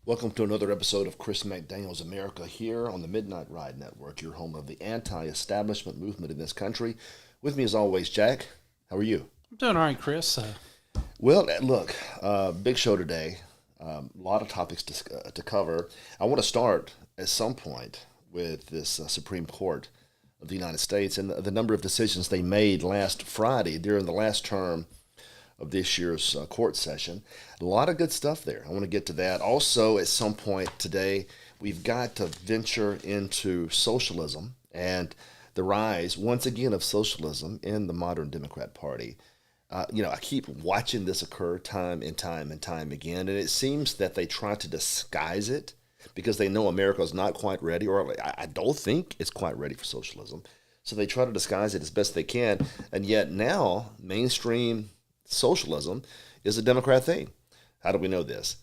Welcome to another episode of Chris McDaniel's America here on the Midnight Ride Network, your home of the anti-establishment movement in this country. With me as always, Jack. How are you? I'm doing all right, Chris. Well, look, big show today. A lot of topics to cover. I want to start at some point with this Supreme Court of the United States and the number of decisions they made last Friday during the last term of this year's court session. A lot of good stuff there. I want to get to that. Also, at some point today, we've got to venture into socialism and the rise, once again, of socialism in the modern Democrat Party. I keep watching this occur time and time and time again, and it seems that they try to disguise it because they know America is not quite ready, or I don't think it's quite ready for socialism. So they try to disguise it as best they can, and yet now mainstream socialism is a Democrat thing. How do we know this?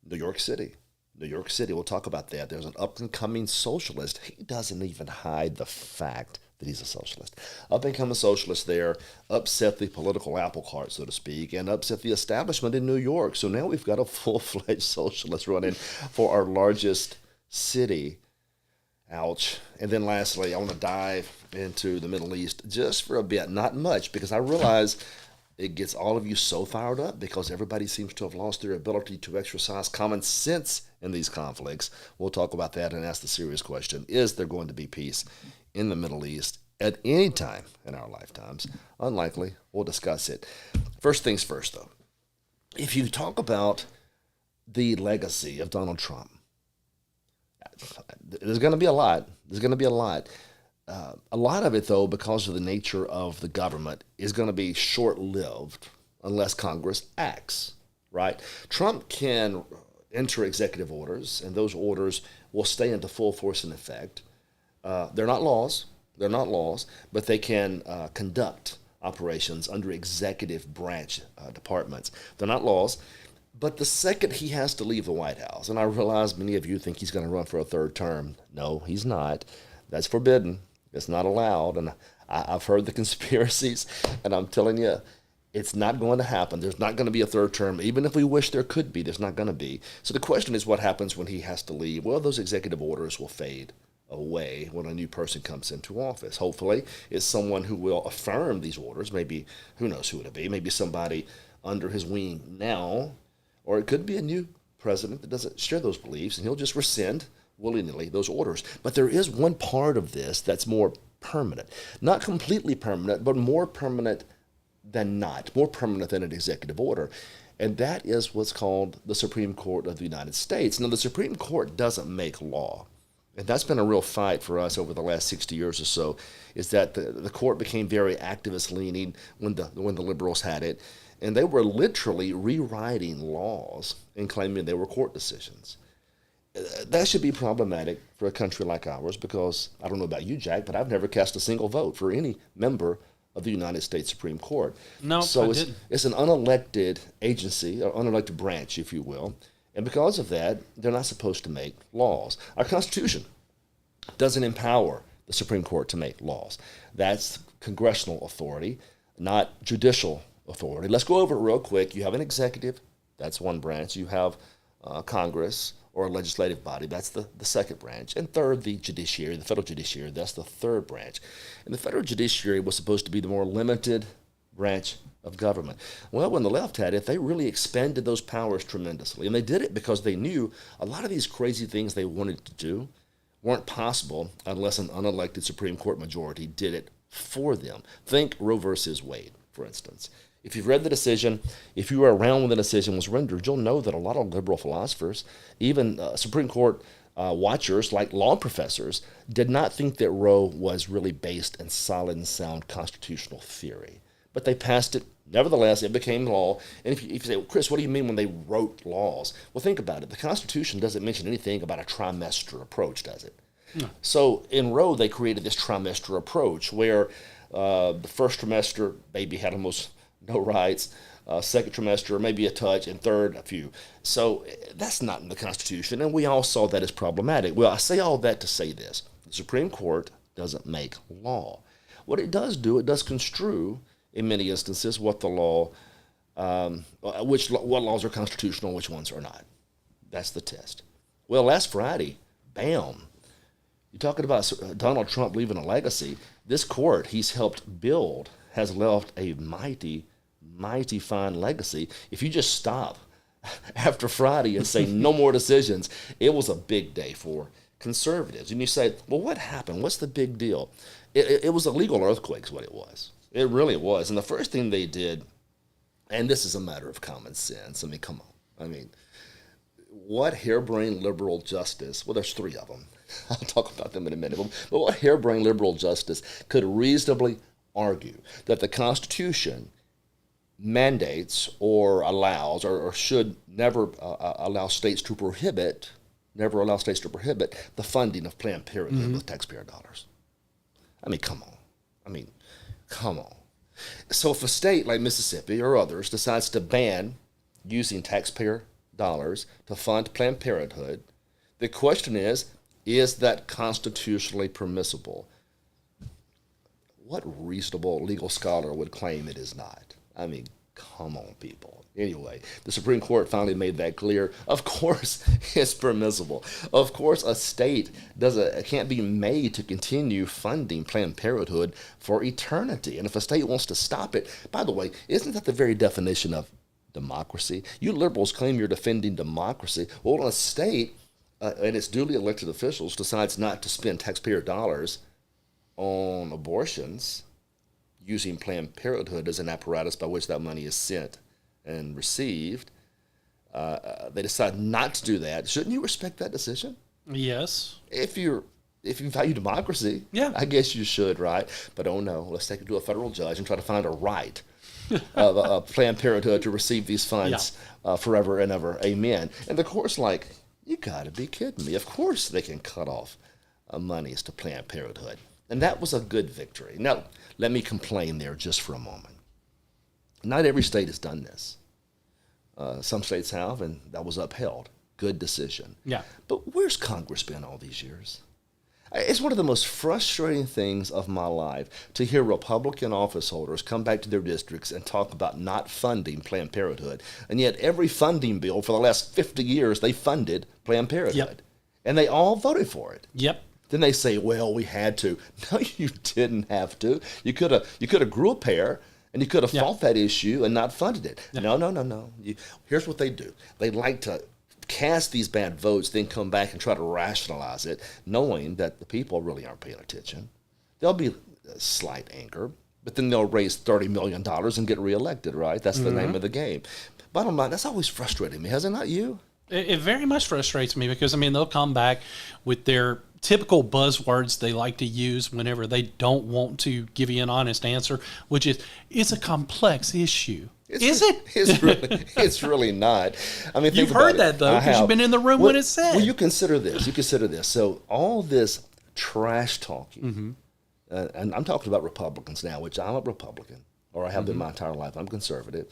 New York City. New York City, we'll talk about that. There's an up-and-coming socialist. He doesn't even hide the fact that he's a socialist. Up-and-coming socialist there upset the political apple cart, so to speak, and upset the establishment in New York. So now we've got a full-fledged socialist running for our largest city. Ouch. And then lastly, I want to dive into the Middle East just for a bit. Not much, because I realize it gets all of you so fired up because everybody seems to have lost their ability to exercise common sense in these conflicts. We'll talk about that and ask the serious question, is there going to be peace in the Middle East at any time in our lifetimes? Unlikely. We'll discuss it. First things first, though. If you talk about the legacy of Donald Trump, there's going to be a lot. There's going to be a lot. A lot of it, though, because of the nature of the government, is going to be short-lived unless Congress acts, right? Trump can enter executive orders, and those orders will stay into full force and effect. They're not laws. They're not laws, but they can conduct operations under executive branch departments. They're not laws. But the second he has to leave the White House, and I realize many of you think he's going to run for a third term. No, he's not. That's forbidden. It's not allowed, and I've heard the conspiracies, and I'm telling you, it's not going to happen. There's not going to be a third term. Even if we wish there could be, there's not going to be. So the question is, what happens when he has to leave? Well, those executive orders will fade away when a new person comes into office. Hopefully, it's someone who will affirm these orders. Maybe, who knows who it'll be. Maybe somebody under his wing now, or it could be a new president that doesn't share those beliefs, and he'll just rescind willy-nilly those orders. But there is one part of this that's more permanent. Not completely permanent, but more permanent than not. More permanent than an executive order. And that is what's called the Supreme Court of the United States. Now, the Supreme Court doesn't make law. And that's been a real fight for us over the last 60 years or so, is that the court became very activist-leaning when the liberals had it. And they were literally rewriting laws and claiming they were court decisions. That should be problematic for a country like ours because, I don't know about you, Jack, but I've never cast a single vote for any member of the United States Supreme Court. No, so I it's, didn't. it's an unelected agency, or unelected branch, if you will. And because of that, they're not supposed to make laws. Our Constitution doesn't empower the Supreme Court to make laws. That's congressional authority, not judicial authority. Let's go over it real quick. You have an executive, that's one branch. You have Congress, or a legislative body, that's the second branch. And third, the judiciary, the federal judiciary, that's the third branch. And the federal judiciary was supposed to be the more limited branch of government. Well, when the left had it, they really expanded those powers tremendously. And they did it because they knew a lot of these crazy things they wanted to do weren't possible unless an unelected Supreme Court majority did it for them. Think Roe versus Wade, for instance. If you've read the decision, if you were around when the decision was rendered, you'll know that a lot of liberal philosophers, even Supreme Court watchers like law professors, did not think that Roe was really based in solid and sound constitutional theory. But they passed it. Nevertheless, it became law. And if you say, well, Chris, what do you mean when they wrote laws? Well, think about it. The Constitution doesn't mention anything about a trimester approach, does it? No. So in Roe, they created this trimester approach where the first trimester, baby had almost no rights, second trimester, maybe a touch, and third, a few. So that's not in the Constitution, and we all saw that as problematic. Well, I say all that to say this. The Supreme Court doesn't make law. What it does do, it does construe, in many instances, what the law, what laws are constitutional, which ones are not. That's the test. Well, last Friday, bam. You're talking about Donald Trump leaving a legacy. This court he's helped build has left a mighty, mighty fine legacy. If you just stop after Friday and say no more decisions, it was a big day for conservatives. And you say, well, what happened? What's the big deal? It was a legal earthquake is what it was. It really was. And the first thing they did, and this is a matter of common sense. I mean, come on. I mean, what harebrained liberal justice, well, there's three of them. I'll talk about them in a minute. But what harebrained liberal justice could reasonably argue that the Constitution mandates or allows or should never allow states to prohibit the funding of Planned Parenthood with taxpayer dollars? I mean, come on. So if a state like Mississippi or others decides to ban using taxpayer dollars to fund Planned Parenthood, the question is that constitutionally permissible? What reasonable legal scholar would claim it is not? I mean, come on, people. Anyway, the Supreme Court finally made that clear. Of course, it's permissible. Of course, a state can't be made to continue funding Planned Parenthood for eternity. And if a state wants to stop it, by the way, isn't that the very definition of democracy? You liberals claim you're defending democracy. Well, a state and its duly elected officials decides not to spend taxpayer dollars on abortions using Planned Parenthood as an apparatus by which that money is sent and received, they decide not to do that. Shouldn't you respect that decision? Yes. If you value democracy, yeah, I guess you should, right? But oh no, let's take it to a federal judge and try to find a right of Planned Parenthood to receive these funds forever and ever. Amen. And the court's like, you got to be kidding me. Of course they can cut off monies to Planned Parenthood. And that was a good victory. Now, let me complain there just for a moment. Not every state has done this. Some states have, and that was upheld. Good decision. Yeah. But where's Congress been all these years? It's one of the most frustrating things of my life to hear Republican office holders come back to their districts and talk about not funding Planned Parenthood. And yet every funding bill for the last 50 years, they funded Planned Parenthood. Yep. And they all voted for it. Yep. Then they say, well, we had to. No, you didn't have to. You could have grew a pair, and you could have fought that issue and not funded it. No. Here's what they do. They like to cast these bad votes, then come back and try to rationalize it, knowing that the people really aren't paying attention. There'll be a slight anger, but then they'll raise $30 million and get reelected, right? That's the name of the game. Bottom line, that's always frustrated me. Has it not you? It very much frustrates me because, I mean, they'll come back with their typical buzzwords they like to use whenever they don't want to give you an honest answer, which is, it's a complex issue. Is it? It's really not. I mean, you've heard that, though, because you've been in the room when it's said. Well, you consider this. So all this trash talking, and I'm talking about Republicans now, which I'm a Republican, or I have been my entire life. I'm conservative.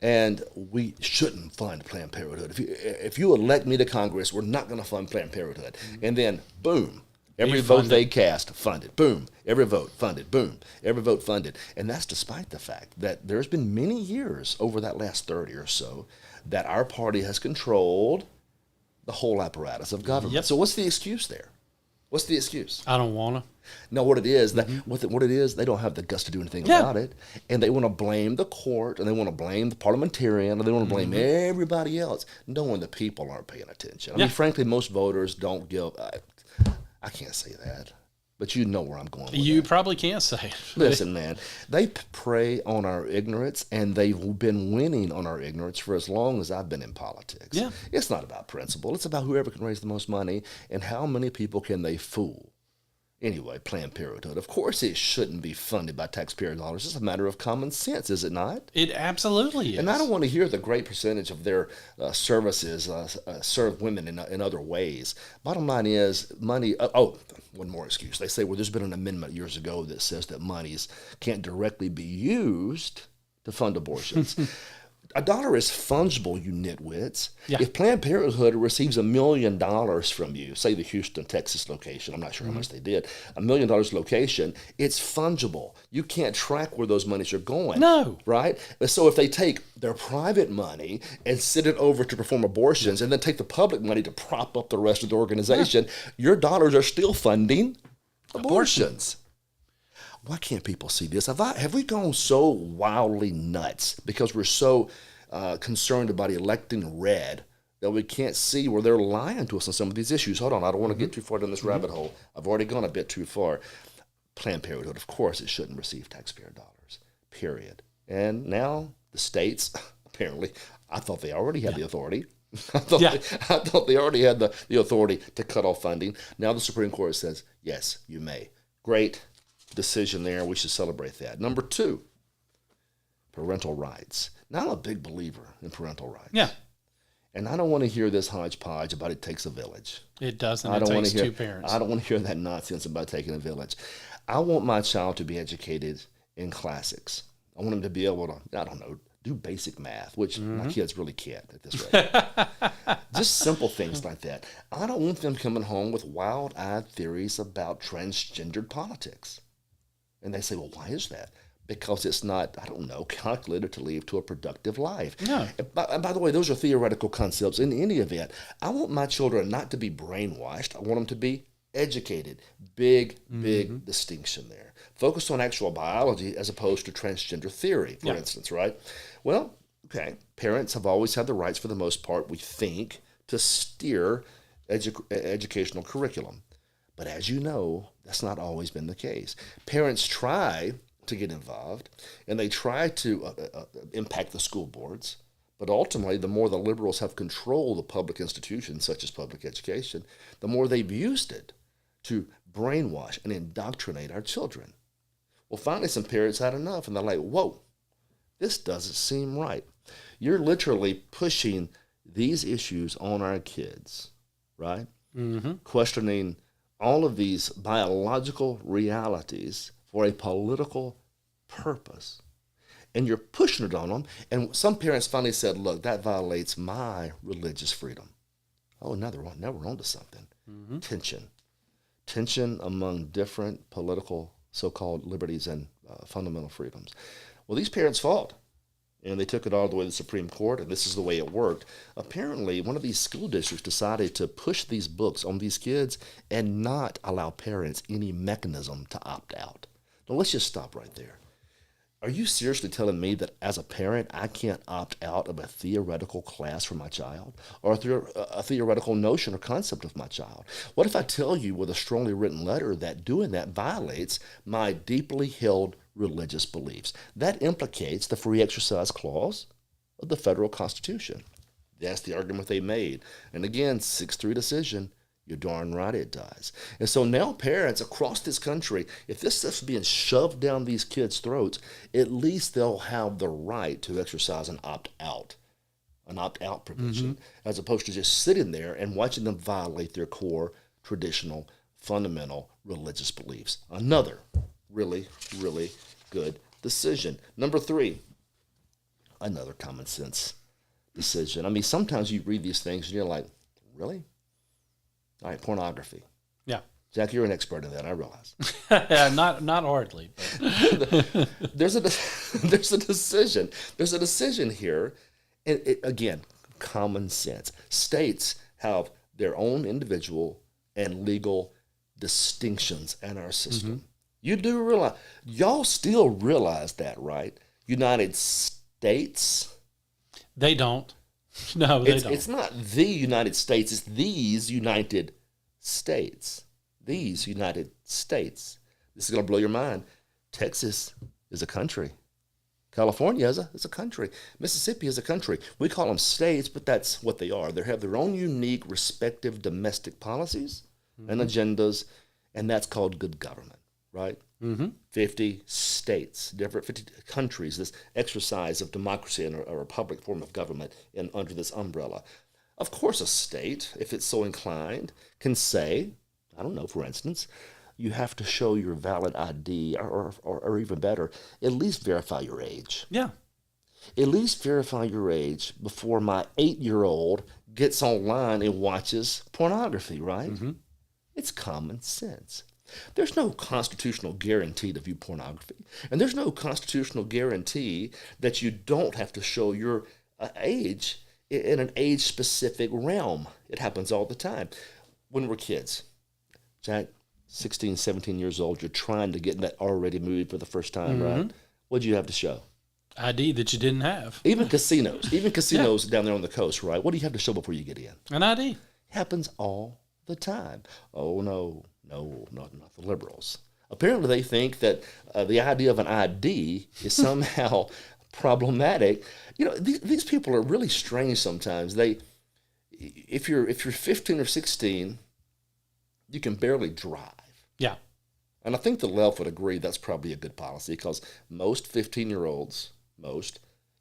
And we shouldn't fund Planned Parenthood. If you elect me to Congress, we're not going to fund Planned Parenthood. And then, boom, every vote they cast, funded. Boom, every vote funded. Boom, every vote funded. And that's despite the fact that there's been many years over that last 30 or so that our party has controlled the whole apparatus of government. Yep. So what's the excuse there? What's the excuse? I don't want to. No, what it is, what it is, they don't have the guts to do anything about it. And they want to blame the court, and they want to blame the parliamentarian, and they want to blame everybody else, knowing the people aren't paying attention. I mean, frankly, most voters don't give, I can't say that, but you know where I'm going with You that. probably can't say it. Listen, man, they prey on our ignorance, and they've been winning on our ignorance for as long as I've been in politics. Yeah. It's not about principle. It's about whoever can raise the most money, and how many people can they fool. Anyway, Planned Parenthood. Of course it shouldn't be funded by taxpayer dollars. It's a matter of common sense, is it not? It absolutely is. And I don't want to hear the great percentage of their services serve women in other ways. Bottom line is money. One more excuse. They say, well, there's been an amendment years ago that says that monies can't directly be used to fund abortions. a dollar is fungible, you nitwits. Yeah. If Planned Parenthood receives $1 million from you, say the Houston, Texas location, I'm not sure how much they did, $1 million location, it's fungible. You can't track where those monies are going. No. Right? So if they take their private money and send it over to perform abortions and then take the public money to prop up the rest of the organization, your dollars are still funding abortions. Why can't people see this? Have we gone so wildly nuts because we're so concerned about electing red that we can't see where they're lying to us on some of these issues? Hold on, I don't want to get too far down this rabbit hole. I've already gone a bit too far. Planned Parenthood, of course, it shouldn't receive taxpayer dollars, period. And now the states, apparently, I thought they already had the authority. I thought they already had the authority to cut off funding. Now the Supreme Court says, yes, you may. Great decision there. We should celebrate that. Number 2, parental rights. Now, I'm a big believer in parental rights. Yeah. And I don't want to hear this hodgepodge about it takes a village. It doesn't. It takes 2 parents. I don't want to hear that nonsense about taking a village. I want my child to be educated in classics. I want him to be able to, I don't know, do basic math, which my kids really can't at this rate. Just simple things like that. I don't want them coming home with wild-eyed theories about transgendered politics. And they say, well, why is that? Because it's not, I don't know, calculated to lead to a productive life. No. And by the way, those are theoretical concepts in any event. I want my children not to be brainwashed. I want them to be educated. Big distinction there. Focus on actual biology as opposed to transgender theory, for instance, right? Well, okay, parents have always had the rights, for the most part, we think, to steer educational curriculum. But as you know, that's not always been the case. Parents try to get involved, and they try to impact the school boards. But ultimately, the more the liberals have controlled the public institutions, such as public education, the more they've used it to brainwash and indoctrinate our children. Well, finally, some parents had enough, and they're like, whoa, this doesn't seem right. You're literally pushing these issues on our kids, right? Questioning all of these biological realities for a political purpose. And you're pushing it on them. And some parents finally said, look, that violates my religious freedom. Oh, now we're on to something. Tension among different political so-called liberties and fundamental freedoms. Well, these parents fought. And they took it all the way to the Supreme Court, and this is the way it worked. Apparently, one of these school districts decided to push these books on these kids and not allow parents any mechanism to opt out. Now, let's just stop right there. Are you seriously telling me that as a parent, I can't opt out of a theoretical class for my child or a theoretical notion or concept of my child? What if I tell you with a strongly written letter that doing that violates my deeply held religious beliefs? That implicates the free exercise clause of the federal Constitution. That's the argument they made. And again, 6-3 decision. You're darn right it does. And so now parents across this country, if this stuff's being shoved down these kids' throats, at least they'll have the right to exercise an opt-out provision, as opposed to just sitting there and watching them violate their core, traditional, fundamental religious beliefs. Another really, really good decision. Number 3, another common sense decision. I mean, sometimes you read these things and you're like, really? All right, pornography. Yeah. Jack, you're an expert in that, I realize. not hardly. But. There's a decision. There's a decision here. And again, common sense. States have their own individual and legal distinctions in our system. You do realize, y'all still realize that, right? United States. They don't. No, they don't. It's not the United States. It's these United States. These United States. This is going to blow your mind. Texas is a country. California is a country. Mississippi is a country. We call them states, but that's what they are. They have their own unique respective domestic policies and agendas, and that's called good government, right? 50 states, different 50 countries, this exercise of democracy and a republic form of government under this umbrella. Of course, a state, if it's so inclined, can say, I don't know, for instance, you have to show your valid ID or even better, at least verify your age. Yeah. At least verify your age before my 8-year-old gets online and watches pornography, right? It's common sense. There's no constitutional guarantee to view pornography, and there's no constitutional guarantee that you don't have to show your age in an age-specific realm. It happens all the time. When we're kids, Jack, 16, 17 years old, you're trying to get in that R-rated movie for the first time, right? What do you have to show? ID that you didn't have. Even casinos down there on the coast, right? What do you have to show before you get in? An ID. Happens all the time. Oh, no, not the liberals. Apparently they think that the idea of an ID is somehow problematic. You know, these people are really strange sometimes. If you're 15 or 16, you can barely drive. Yeah. And I think the left would agree that's probably a good policy because most 15-year-olds,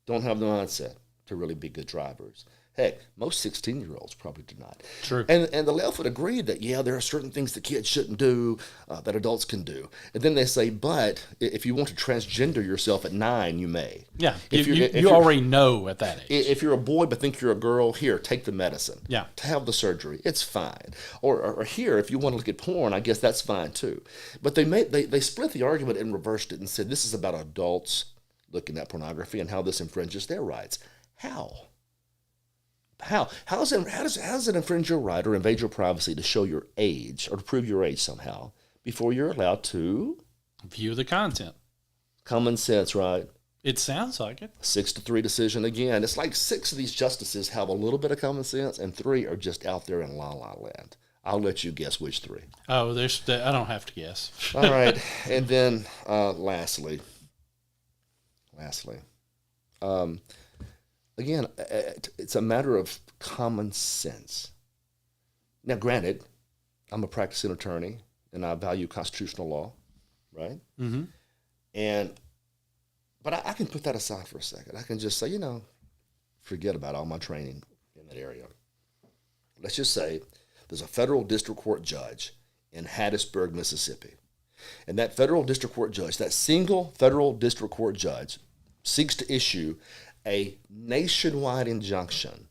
don't have the mindset to really be good drivers. Heck, most 16-year-olds probably do not. True. And the left would agree that, yeah, there are certain things that kids shouldn't do that adults can do. And then they say, but if you want to transgender yourself at 9, you may. Yeah, If you already know at that age. If you're a boy but think you're a girl, here, take the medicine. Yeah. To have the surgery, it's fine. Or here, if you want to look at porn, I guess that's fine too. But they split the argument and reversed it and said this is about adults looking at pornography and how this infringes their rights. How? How does it infringe your right or invade your privacy to show your age or to prove your age somehow before you're allowed to View the content. Common sense, right? It sounds like it. 6-3 decision again. It's like 6 of these justices have a little bit of common sense, and 3 are just out there in la la land. I'll let you guess which 3. Oh, I don't have to guess. All right, and then lastly, again, it's a matter of common sense. Now, granted, I'm a practicing attorney, and I value constitutional law, right? Mm-hmm. But I can put that aside for a second. I can just say, forget about all my training in that area. Let's just say there's a federal district court judge in Hattiesburg, Mississippi. And that federal district court judge, that single federal district court judge, seeks to issue a nationwide injunction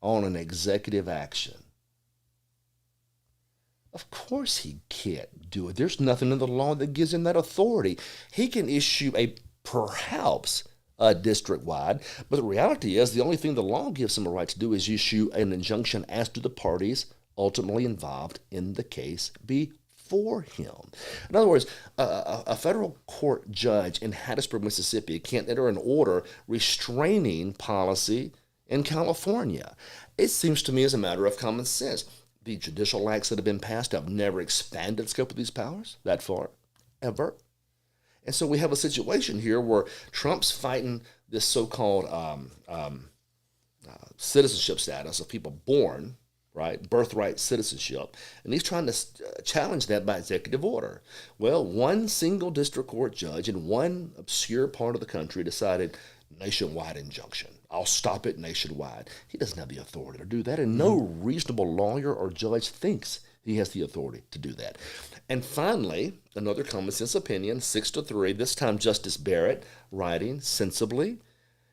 on an executive action. Of course he can't do it. There's nothing in the law that gives him that authority. He can issue perhaps a district-wide, but the reality is the only thing the law gives him a right to do is issue an injunction as to the parties ultimately involved in the case before him. In other words, a federal court judge in Hattiesburg, Mississippi can't enter an order restraining policy in California. It seems to me as a matter of common sense. The judicial acts that have been passed have never expanded the scope of these powers that far, ever. And so we have a situation here where Trump's fighting this so-called citizenship status of people born, right, birthright citizenship, and he's trying to challenge that by executive order. Well, one single district court judge in one obscure part of the country decided nationwide injunction. I'll stop it nationwide. He doesn't have the authority to do that, and no reasonable lawyer or judge thinks he has the authority to do that. And finally, another common sense opinion, 6-3, this time Justice Barrett, writing sensibly,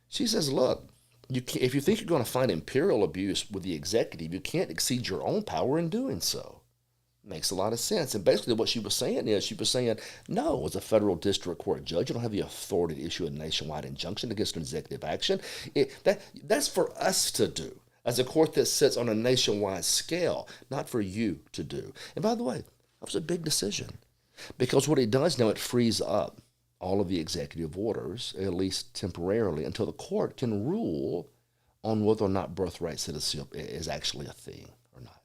she says, look, if you think you're going to find imperial abuse with the executive, you can't exceed your own power in doing so. Makes a lot of sense. And basically what she was saying is, no, as a federal district court judge, you don't have the authority to issue a nationwide injunction against an executive action. That's for us to do, as a court that sits on a nationwide scale, not for you to do. And by the way, that was a big decision, because what it does now, it frees up all of the executive orders, at least temporarily, until the court can rule on whether or not birthright citizenship is actually a thing or not,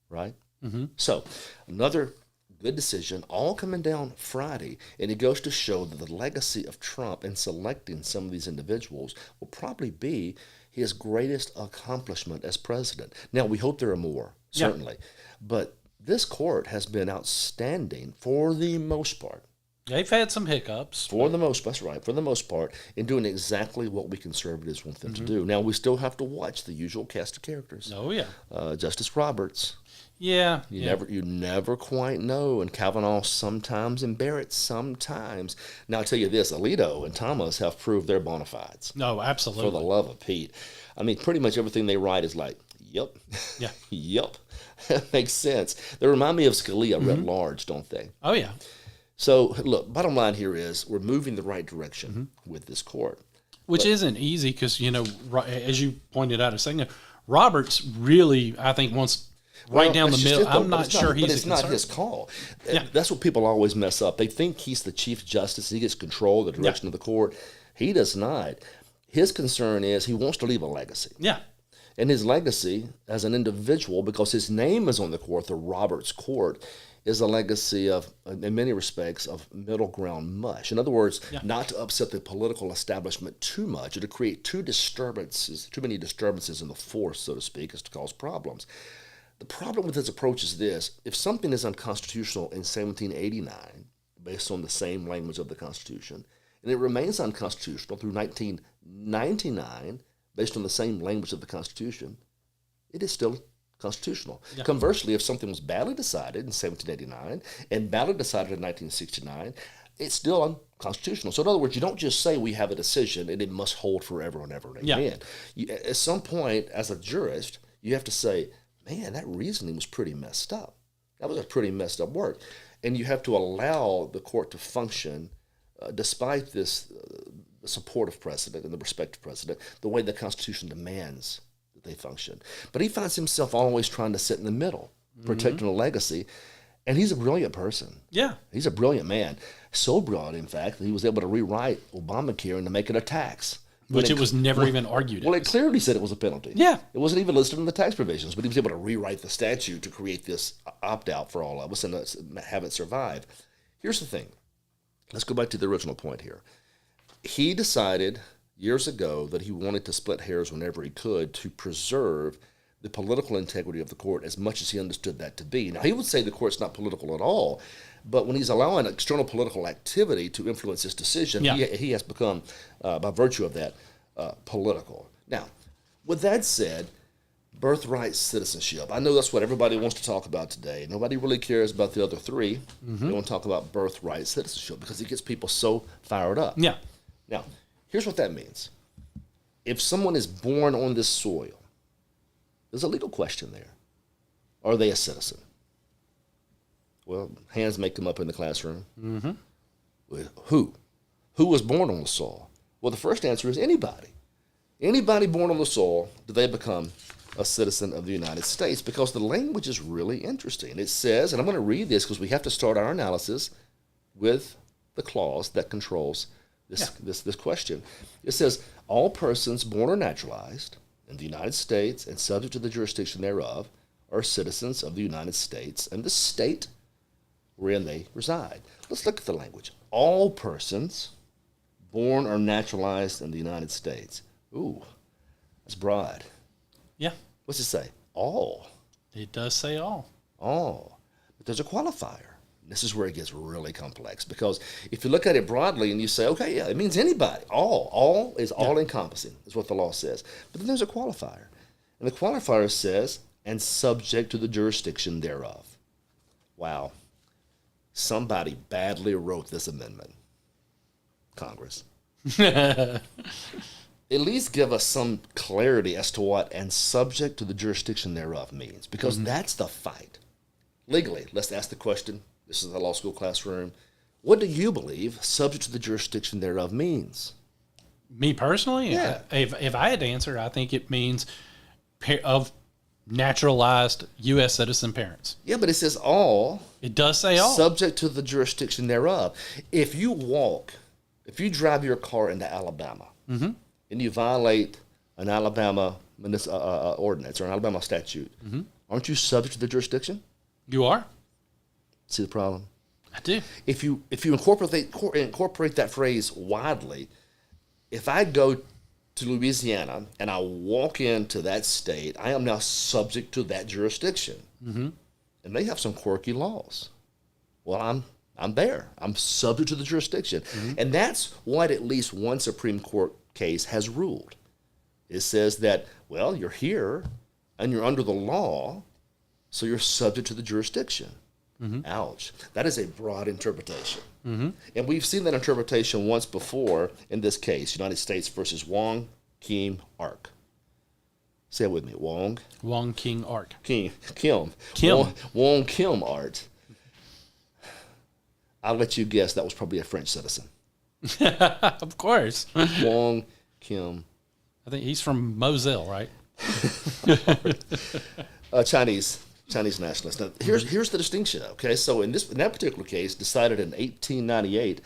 right? Mm-hmm. So another good decision, all coming down Friday, and it goes to show that the legacy of Trump in selecting some of these individuals will probably be his greatest accomplishment as president. Now, we hope there are more, certainly, but this court has been outstanding for the most part. They've had some hiccups. For the most, that's right, for the most part, in doing exactly what we conservatives want them to do. Now, we still have to watch the usual cast of characters. Oh, yeah. Justice Roberts. Yeah. You never quite know, and Kavanaugh sometimes, and Barrett sometimes. Now, I'll tell you this, Alito and Thomas have proved their bona fides. No, absolutely. For the love of Pete. I mean, pretty much everything they write is like, yep. Yeah. Yep. That makes sense. They remind me of Scalia writ large, don't they? Oh, yeah. So, look, bottom line here is we're moving the right direction with this court. Which isn't easy because, as you pointed out a second ago, Roberts really, I think, wants right down the middle. I'm not sure he's a But it's not his call. Yeah. That's what people always mess up. They think he's the Chief Justice. He gets control of the direction of the court. He does not. His concern is he wants to leave a legacy. Yeah. And his legacy as an individual, because his name is on the court, the Roberts Court, is a legacy of, in many respects, of middle ground mush. In other words, not to upset the political establishment too much or to create too many disturbances in the force, so to speak, as to cause problems. The problem with his approach is this: if something is unconstitutional in 1789, based on the same language of the Constitution, and it remains unconstitutional through 1999, based on the same language of the Constitution, it is still constitutional. Yeah. Conversely, if something was badly decided in 1789 and badly decided in 1969, it's still unconstitutional. So in other words, you don't just say we have a decision and it must hold forever and ever and amen. At some point, as a jurist, you have to say, man, that reasoning was pretty messed up. That was a pretty messed up work. And you have to allow the court to function despite this the support of precedent and the respect of precedent, the way the Constitution demands that they function. But he finds himself always trying to sit in the middle, protecting a legacy. And he's a brilliant person. Yeah. He's a brilliant man. So brilliant, in fact, that he was able to rewrite Obamacare and to make it a tax. Which it was never even argued. Well, it clearly said it was a penalty. Yeah. It wasn't even listed in the tax provisions, but he was able to rewrite the statute to create this opt-out for all of us and have it survive. Here's the thing. Let's go back to the original point here. He decided years ago that he wanted to split hairs whenever he could to preserve the political integrity of the court as much as he understood that to be. Now, he would say the court's not political at all, but when he's allowing external political activity to influence his decision, he has become, by virtue of that, political. Now, with that said, birthright citizenship. I know that's what everybody wants to talk about today. Nobody really cares about the other three. They want to talk about birthright citizenship because it gets people so fired up. Yeah. Now, here's what that means. If someone is born on this soil, there's a legal question there. Are they a citizen? Well, hands may come up in the classroom. Well, who? Who was born on the soil? Well, the first answer is anybody. Anybody born on the soil, do they become a citizen of the United States? Because the language is really interesting. It says, and I'm going to read this because we have to start our analysis with the clause that controls this question. It says, all persons born or naturalized in the United States and subject to the jurisdiction thereof are citizens of the United States and the state wherein they reside. Let's look at the language. All persons born or naturalized in the United States. Ooh, that's broad. Yeah. What's it say? All. It does say all. All. But there's a qualifier. This is where it gets really complex because if you look at it broadly and you say, okay, yeah, it means anybody. All is all-encompassing is what the law says. But then there's a qualifier. And the qualifier says, and subject to the jurisdiction thereof. Wow. Somebody badly wrote this amendment. Congress. At least give us some clarity as to what and subject to the jurisdiction thereof means, because that's the fight. Legally, let's ask the question. This is the law school classroom. What do you believe subject to the jurisdiction thereof means? Me personally? Yeah. If I had to answer, I think it means of naturalized U.S. citizen parents. Yeah, but it says all. It does say all. Subject to the jurisdiction thereof. If you drive your car into Alabama, and you violate an Alabama ordinance or an Alabama statute, aren't you subject to the jurisdiction? You are. See the problem? I do. If you incorporate that phrase widely, if I go to Louisiana and I walk into that state, I am now subject to that jurisdiction. And they have some quirky laws. Well, I'm I'm there. I'm subject to the jurisdiction. And that's what at least one Supreme Court case has ruled. It says that, well, you're here and you're under the law, so you're subject to the jurisdiction. Ouch. That is a broad interpretation. And we've seen that interpretation once before in this case, United States versus Wong Kim Ark. Say it with me. Wong King Ark. Kim. Kim. Wong Kim Art. I'll let you guess that was probably a French citizen. Of course. Wong Kim. I think he's from Moselle, right? Chinese nationalist. Now, here's the distinction. Okay, so in that particular case, decided in 1898,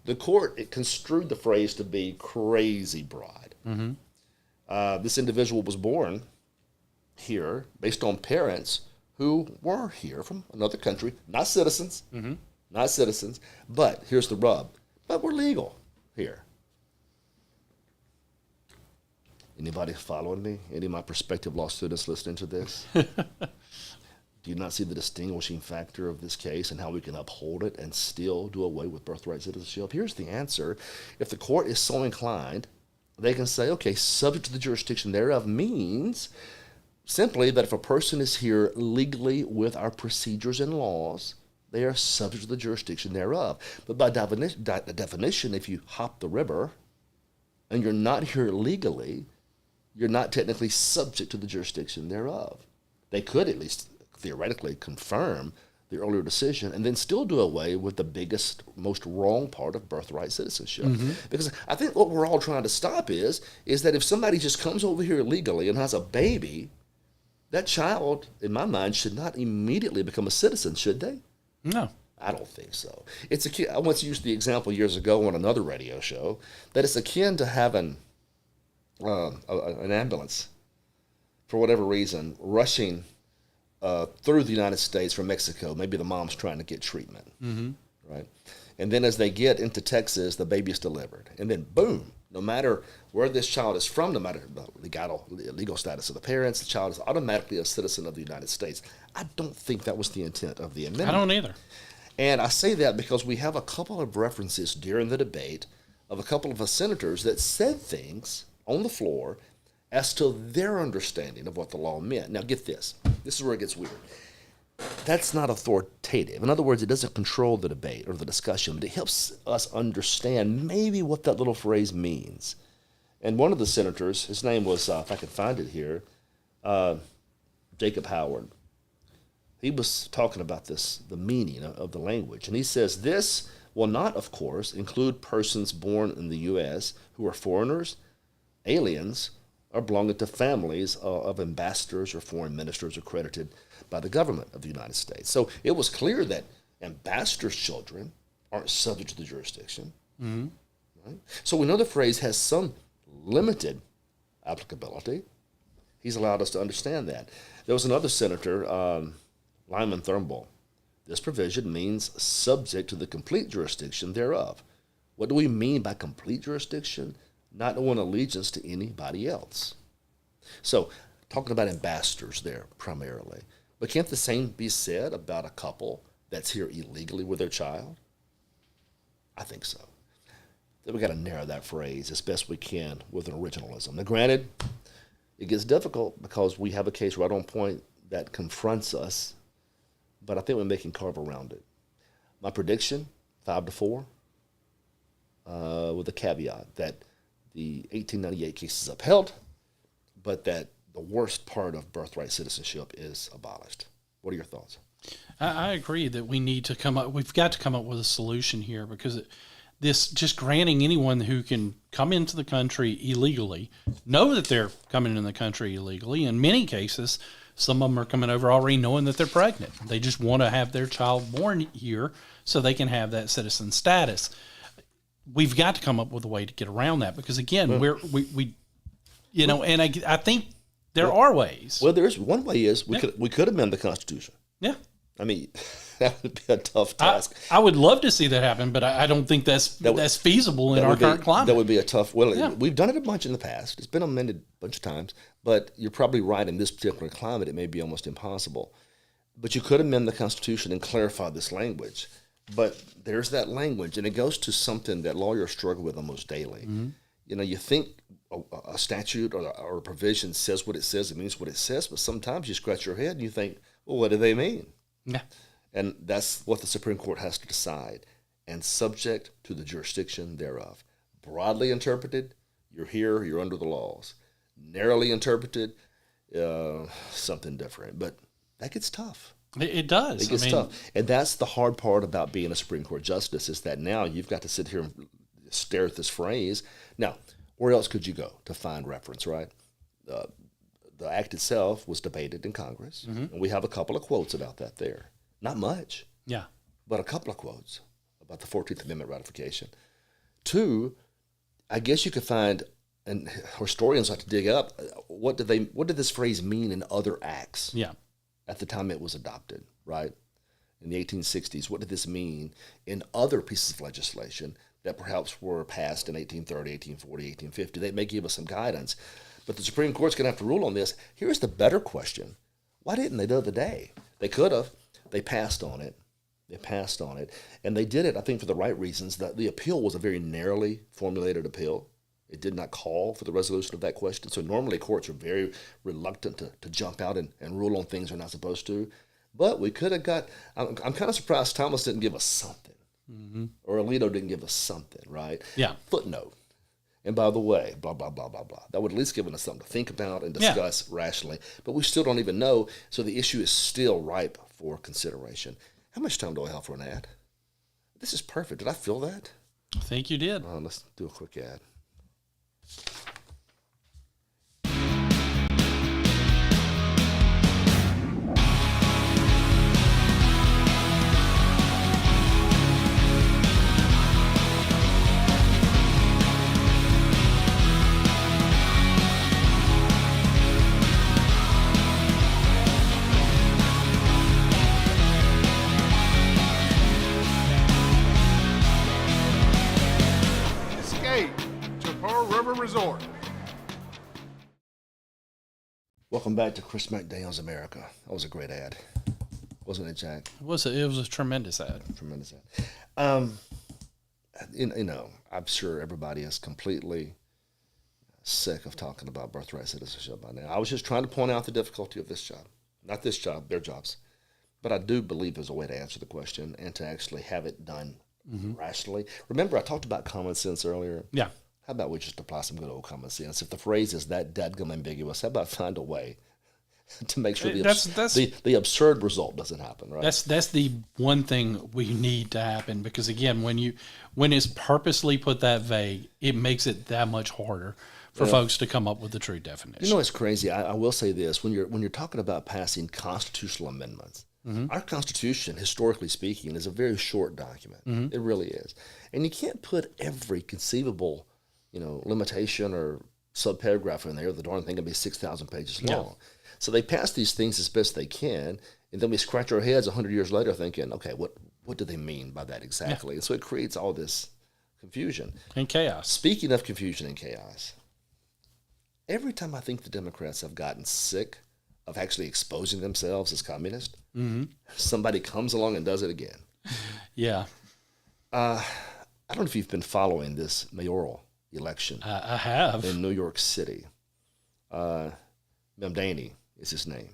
the court construed the phrase to be crazy broad. This individual was born here based on parents who were here from another country, not citizens, but here's the rub, but we're legal here. Anybody following me? Any of my prospective law students listening to this? Do you not see the distinguishing factor of this case and how we can uphold it and still do away with birthright citizenship? Here's the answer. If the court is so inclined, they can say, okay, subject to the jurisdiction thereof means simply that if a person is here legally with our procedures and laws, they are subject to the jurisdiction thereof. But by definition, if you hop the river and you're not here legally, you're not technically subject to the jurisdiction thereof. They could at least theoretically confirm the earlier decision and then still do away with the biggest, most wrong part of birthright citizenship. Because I think what we're all trying to stop is that if somebody just comes over here legally and has a baby, that child, in my mind, should not immediately become a citizen, should they? No. I don't think so. I once used the example years ago on another radio show that it's akin to having an ambulance, for whatever reason, rushing through the United States from Mexico. Maybe the mom's trying to get treatment, right? And then as they get into Texas, the baby is delivered. And then boom, no matter where this child is from, no matter the legal status of the parents, the child is automatically a citizen of the United States. I don't think that was the intent of the amendment. I don't either. And I say that because we have a couple of references during the debate of a couple of senators that said things on the floor as to their understanding of what the law meant. Now get this. This is where it gets weird. That's not authoritative. In other words, it doesn't control the debate or the discussion, but it helps us understand maybe what that little phrase means. And one of the senators, his name was, if I can find it here, Jacob Howard. He was talking about the meaning of the language. And he says, this will not, of course, include persons born in the U.S. who are foreigners, aliens, or belonging to families of ambassadors or foreign ministers accredited by the government of the United States. So it was clear that ambassadors' children aren't subject to the jurisdiction. Right? So we know the phrase has some limited applicability. He's allowed us to understand that. There was another senator, Lyman Turnbull. This provision means subject to the complete jurisdiction thereof. What do we mean by complete jurisdiction? Not owing allegiance to anybody else. So, talking about ambassadors there primarily. But can't the same be said about a couple that's here illegally with their child? I think so. Then we got to narrow that phrase as best we can with an originalism. Now, granted, it gets difficult because we have a case right on point that confronts us, but I think we can carve around it. My prediction, 5-4, with a caveat that the 1898 case is upheld, but that the worst part of birthright citizenship is abolished. What are your thoughts? I agree that we've got to come up with a solution here, because this just granting anyone who can come into the country illegally, know that they're coming in the country illegally. In many cases, some of them are coming over already knowing that they're pregnant. They just want to have their child born here so they can have that citizen status. We've got to come up with a way to get around that, because again, we and I think there are ways. Well, there is one way is we could amend the Constitution. Yeah. I mean, that would be a tough task. I would love to see that happen, but I don't think that's feasible in our current climate. That would be a tough. Well, we've done it a bunch in the past. It's been amended a bunch of times, but you're probably right. In this particular climate, it may be almost impossible. But you could amend the Constitution and clarify this language. But there's that language, and it goes to something that lawyers struggle with almost daily. You know, you think a statute or a provision says what it says, it means what it says, but sometimes you scratch your head and you think, well, what do they mean? Yeah. And that's what the Supreme Court has to decide, and subject to the jurisdiction thereof. Broadly interpreted, you're here, you're under the laws. Narrowly interpreted, something different. But that gets tough. It does. It gets tough. And that's the hard part about being a Supreme Court justice, is that now you've got to sit here and stare at this phrase. Now, where else could you go to find reference, right? The act itself was debated in Congress, and we have a couple of quotes about that there. Not much, Yeah. but a couple of quotes about the 14th Amendment ratification. Two, I guess you could find, and historians like to dig up, what did this phrase mean in other acts Yeah. at the time it was adopted, right? In the 1860s, what did this mean in other pieces of legislation that perhaps were passed in 1830, 1840, 1850? They may give us some guidance. But the Supreme Court's going to have to rule on this. Here's the better question. Why didn't they the other day? They could have. They passed on it. And they did it, I think, for the right reasons. The appeal was a very narrowly formulated appeal. It did not call for the resolution of that question. So normally courts are very reluctant to jump out and rule on things they're not supposed to. But we could have got, I'm kind of surprised Thomas didn't give us something. Or Alito didn't give us something, right? Yeah. Footnote. And by the way, blah, blah, blah, blah, blah. That would at least give us something to think about and discuss rationally. But we still don't even know, so the issue is still ripe for consideration. How much time do I have for an ad? This is perfect. Did I feel that? I think you did. Let's do a quick ad. Resort. Welcome back to Chris McDaniel's America. That was a great ad, wasn't it, Jack? It was a tremendous ad. Tremendous ad. You know, I'm sure everybody is completely sick of talking about birthright citizenship by now. I was just trying to point out the difficulty of this job. Not this job, their jobs. But I do believe there's a way to answer the question and to actually have it done rationally. Remember, I talked about common sense earlier? Yeah. How about we just apply some good old common sense? If the phrase is that dadgum ambiguous, how about find a way to make sure the absurd result doesn't happen, right? That's the one thing we need to happen, because again, when it's purposely put that vague, it makes it that much harder for folks to come up with the true definition. You know, it's crazy. I will say this: when you're talking about passing constitutional amendments, our Constitution, historically speaking, is a very short document. It really is, and you can't put every conceivable limitation or subparagraph in there. The darn thing can be 6,000 pages long. Yeah. So they pass these things as best they can, and then we scratch our heads 100 years later thinking, okay, what do they mean by that exactly? Yeah. And so it creates all this confusion. And chaos. Speaking of confusion and chaos, every time I think the Democrats have gotten sick of actually exposing themselves as communists, somebody comes along and does it again. Yeah. I don't know if you've been following this mayoral election. I have. In New York City. McDaniel is his name.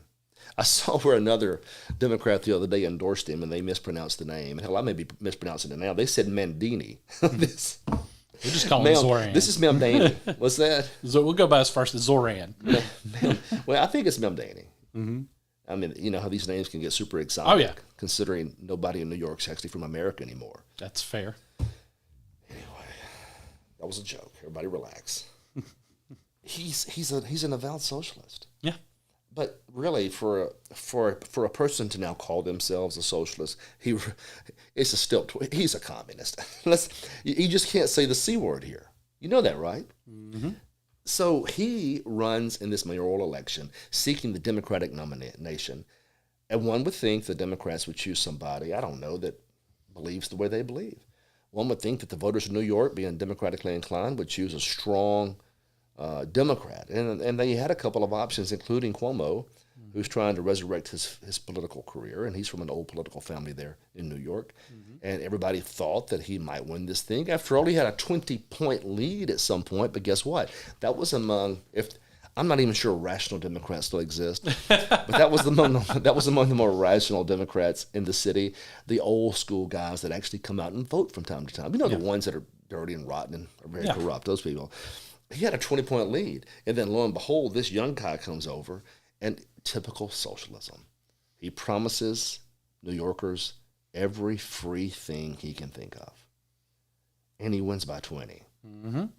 I saw where another Democrat the other day endorsed him, and they mispronounced the name. And hell, I may be mispronouncing it now. They said Mandini. We just call him Zoran. This is Mamdani. What's that? We'll go by as first as Zoran. Well, I think it's Mamdani. I mean, you know how these names can get super exotic. Oh, yeah. Considering nobody in New York's actually from America anymore. That's fair. That was a joke. Everybody relax. He's an avowed socialist. Yeah. But really, for a person to now call themselves a socialist, he's a communist. You just can't say the C word here. You know that, right? So he runs in this mayoral election seeking the Democratic nomination. And one would think the Democrats would choose somebody, I don't know, that believes the way they believe. One would think that the voters of New York, being democratically inclined, would choose a strong Democrat. And they had a couple of options, including Cuomo, who's trying to resurrect his political career, and he's from an old political family there in New York. And everybody thought that he might win this thing. After all, he had a 20-point lead at some point, but guess what? That was among, if I'm not even sure rational Democrats still exist, but that was among the more rational Democrats in the city, the old school guys that actually come out and vote from time to time. You know, the ones that are dirty and rotten and are very corrupt, those people. He had a 20-point lead, and then lo and behold, this young guy comes over, and typical socialism. He promises New Yorkers every free thing he can think of. And he wins by 20. Well,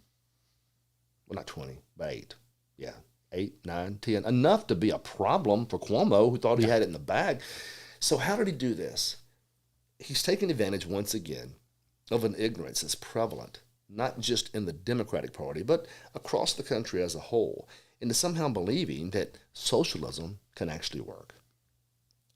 not 20, by 8. Yeah, 8, 9, 10. Enough to be a problem for Cuomo, who thought he had it in the bag. So how did he do this? He's taking advantage, once again, of an ignorance that's prevalent, not just in the Democratic Party, but across the country as a whole, into somehow believing that socialism can actually work.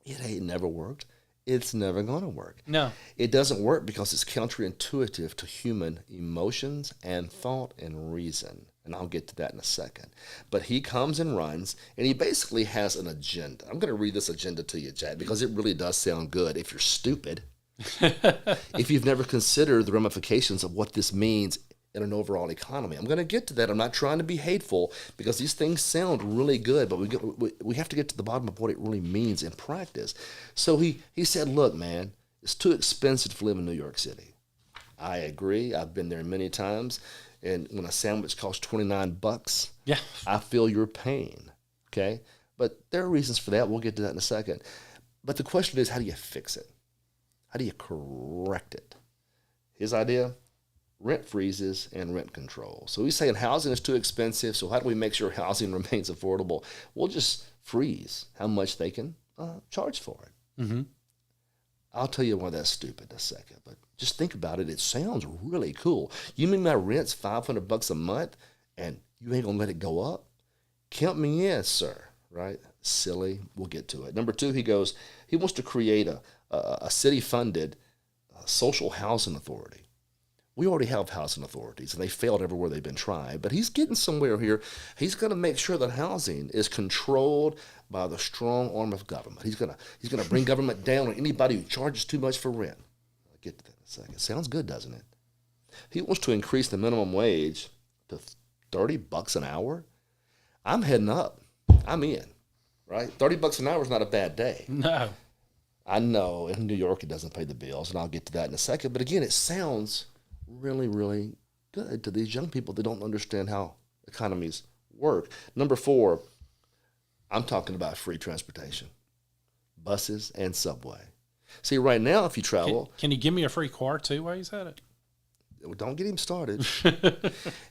It ain't never worked. It's never going to work. No. It doesn't work because it's counterintuitive to human emotions and thought and reason. And I'll get to that in a second. But he comes and runs, and he basically has an agenda. I'm going to read this agenda to you, Jack, because it really does sound good if you're stupid. If you've never considered the ramifications of what this means in an overall economy. I'm going to get to that. I'm not trying to be hateful because these things sound really good, but we have to get to the bottom of what it really means in practice. So he said, look, man, it's too expensive to live in New York City. I agree. I've been there many times. And when a sandwich costs $29, I feel your pain. Okay? But there are reasons for that. We'll get to that in a second. But the question is, how do you fix it? How do you correct it? His idea? Rent freezes and rent control. So he's saying housing is too expensive, so how do we make sure housing remains affordable? We'll just freeze how much they can charge for it. I'll tell you why that's stupid in a second, but just think about it. It sounds really cool. You mean my rent's $500 a month and you ain't gonna let it go up? Count me in, sir, right? Silly. We'll get to it. Number 2, he wants to create a city-funded social housing authority. We already have housing authorities, and they failed everywhere they've been tried. But he's getting somewhere here. He's going to make sure that housing is controlled by the strong arm of government. He's going to bring government down on anybody who charges too much for rent. I'll get to that in a second. Sounds good, doesn't it? He wants to increase the minimum wage to $30 an hour. I'm heading up. I'm in, right? $30 an hour is not a bad day. No. I know in New York it doesn't pay the bills, and I'll get to that in a second. But again, it sounds really, really good to these young people that don't understand how economies work. Number 4, I'm talking about free transportation, buses and subway. See, right now, if you travel... Can you give me a free car, too, while he's at it? Don't get him started.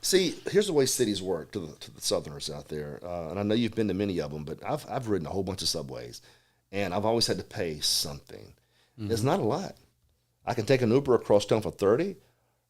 See, here's the way cities work to the Southerners out there. And I know you've been to many of them, but I've ridden a whole bunch of subways, and I've always had to pay something. It's not a lot. I can take an Uber across town for $30,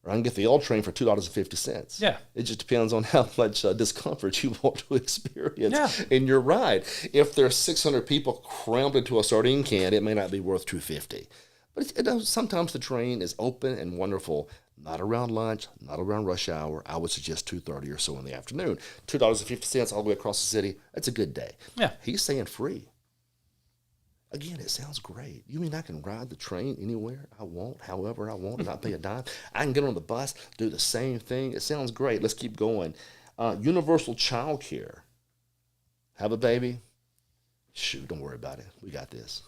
or I can get the L train for $2.50. Yeah. It just depends on how much discomfort you want to experience in your ride. If there's 600 people crammed into a sardine can, it may not be worth $2.50. But sometimes the train is open and wonderful, not around lunch, not around rush hour. I would suggest 2:30 or so in the afternoon. $2.50 all the way across the city. That's a good day. Yeah. He's saying free. Again, it sounds great. You mean I can ride the train anywhere I want, however I want, and not pay a dime? I can get on the bus, do the same thing. It sounds great. Let's keep going. Universal child care. Have a baby? Shoot, don't worry about it. We got this.